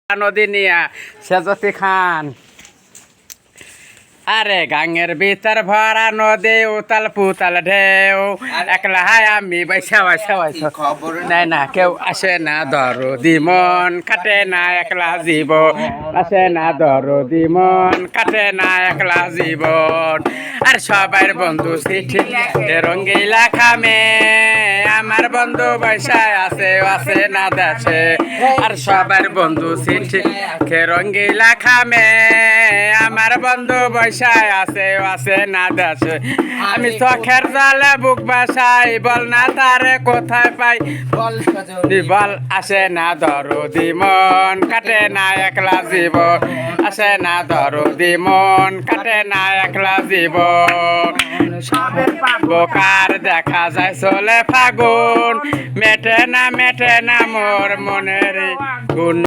নদী নিয়া সেজতি খান আরে গাঙের ভিতর ভরা নদী উতাল পুতাল ঢেউ একলা হায় আমি বাইসা নাই না কেউ আসে না দরদি মন কাটে না একলা জীবন আসে না দরদি মন কাটে না একলা জীবন আর সবার বন্ধু চিঠি রঙ্গিলা খামে আমার বন্ধু বৈশায় আছে না দেশে আর সবার বন্ধু চিঠি রঙ্গিলা খামে আমার বন্ধু বৈশায় আছে না দেশে আমি চোখের জালে বুক বাসাই বল না তারে কোথায় পাই বল আসে না দরদি মন কাটে না একলা জীবন আসে না দরদি মন কাটে না একলা জীবন বোকার দেখা যায় চলে ফাগুন মেটে না মোর মনের গুণ।